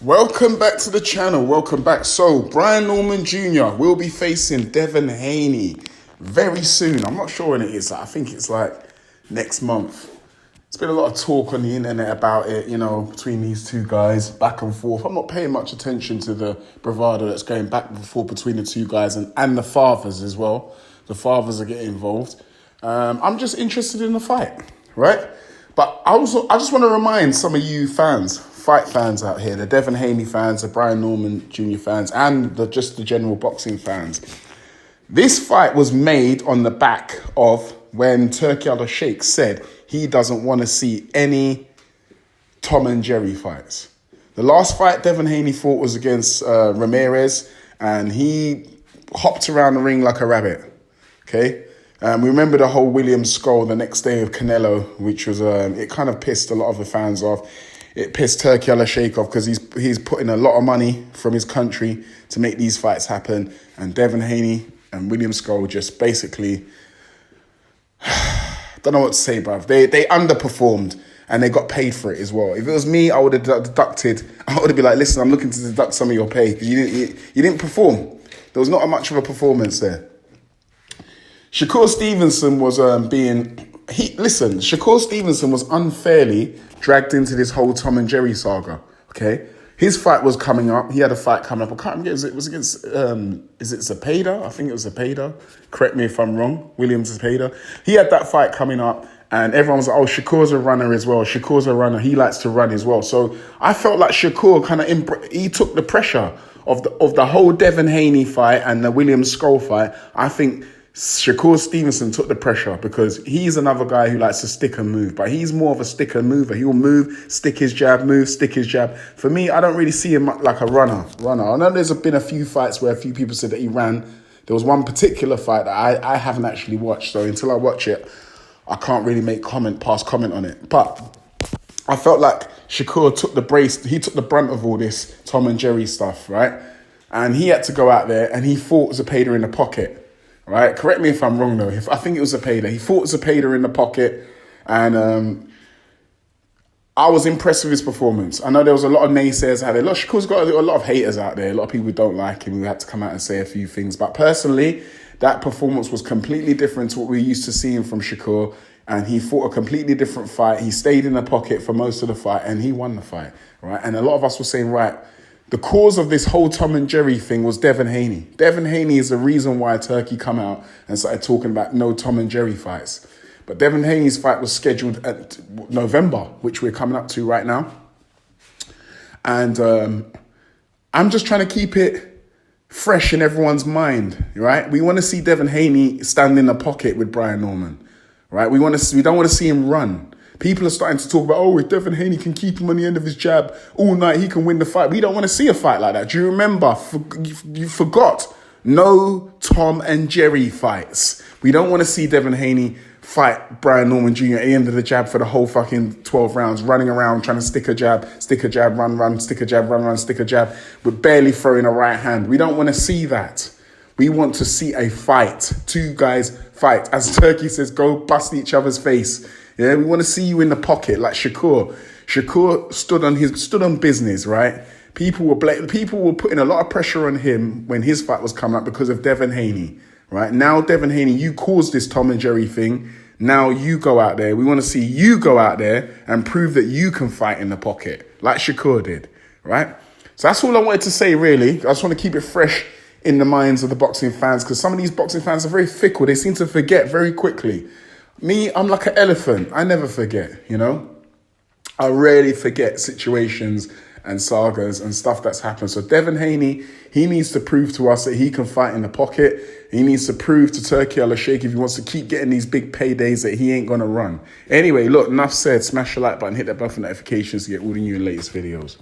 Welcome back to the channel. Welcome back. So, Brian Norman Jr. will be facing Devin Haney very soon. I'm not sure when it is. I think it's like next month. There's been a lot of talk on the internet about it, between these two guys, back and forth. I'm not paying much attention to the bravado that's going back and forth between the two guys and the fathers as well. The fathers are getting involved. I'm just interested in the fight, right? But I just want to remind some of you fight fans out here, the Devin Haney fans, the Brian Norman Jr. fans, and just the general boxing fans. This fight was made on the back of when Turki Al-Sheikh said he doesn't want to see any Tom and Jerry fights. The last fight Devin Haney fought was against Ramirez, and he hopped around the ring like a rabbit, okay? We remember the whole Williams skull the next day of Canelo, which was, it kind of pissed a lot of the fans off. It pissed Turki Al-Sheikh off because he's putting a lot of money from his country to make these fights happen. And Devin Haney and William Skull just basically, don't know what to say, bruv. They underperformed and they got paid for it as well. If it was me, I would have deducted. I would have been like, listen, I'm looking to deduct some of your pay because you didn't perform. There was not much of a performance there. Shakur Stevenson was Shakur Stevenson was unfairly dragged into this whole Tom and Jerry saga, okay? His fight was coming up. He had a fight coming up. I can't remember. It was against, is it Zepeda? I think it was Zepeda. Correct me if I'm wrong. William Zepeda. He had that fight coming up and everyone was like, oh, Shakur's a runner as well. Shakur's a runner. He likes to run as well. So I felt like Shakur he took the pressure of the whole Devin Haney fight and the William Skull fight. I think Shakur Stevenson took the pressure because he's another guy who likes to stick and move, but he's more of a sticker mover. He'll move, stick his jab, move, stick his jab. For me, I don't really see him like a runner. I know there's been a few fights where a few people said that he ran. There was one particular fight that I haven't actually watched, so until I watch it, I can't really pass comment on it. But I felt like Shakur took the brunt of all this Tom and Jerry stuff, right? And he had to go out there and he fought Zepeda in the pocket. Right, correct me if I'm wrong though. I think it was Zepeda. He fought Zepeda in the pocket, and I was impressed with his performance. I know there was a lot of naysayers out there. Look, Shakur's got a lot of haters out there. A lot of people who don't like him. We had to come out and say a few things. But personally, that performance was completely different to what we're used to seeing from Shakur. And he fought a completely different fight. He stayed in the pocket for most of the fight, and he won the fight. Right, and a lot of us were saying, right, the cause of this whole Tom and Jerry thing was Devin Haney. Devin Haney is the reason why Turki come out and started talking about no Tom and Jerry fights. But Devin Haney's fight was scheduled at November, which we're coming up to right now. And I'm just trying to keep it fresh in everyone's mind, right? We want to see Devin Haney stand in the pocket with Brian Norman, right? We don't want to see him run. People are starting to talk about, oh, if Devin Haney can keep him on the end of his jab all night, he can win the fight. We don't want to see a fight like that. Do you remember? You forgot. No Tom and Jerry fights. We don't want to see Devin Haney fight Brian Norman Jr. at the end of the jab for the whole fucking 12 rounds, running around trying to stick a jab, run, stick a jab, run, stick a jab, with barely throwing a right hand. We don't want to see that. We want to see a fight. Two guys fight. As Turki says, go bust each other's face. Yeah, we want to see you in the pocket like Shakur. Shakur stood on business, right? People were putting a lot of pressure on him when his fight was coming up because of Devin Haney, right? Now, Devin Haney, you caused this Tom and Jerry thing. Now you go out there. We want to see you go out there and prove that you can fight in the pocket like Shakur did, right? So that's all I wanted to say, really. I just want to keep it fresh in the minds of the boxing fans because some of these boxing fans are very fickle. They seem to forget very quickly. Me, I'm like an elephant. I never forget, I rarely forget situations and sagas and stuff that's happened. So Devin Haney, he needs to prove to us that he can fight in the pocket. He needs to prove to Turki Al-Sheikh if he wants to keep getting these big paydays that he ain't going to run. Anyway, look, enough said. Smash the like button, hit that bell for notifications to get all the new and latest videos.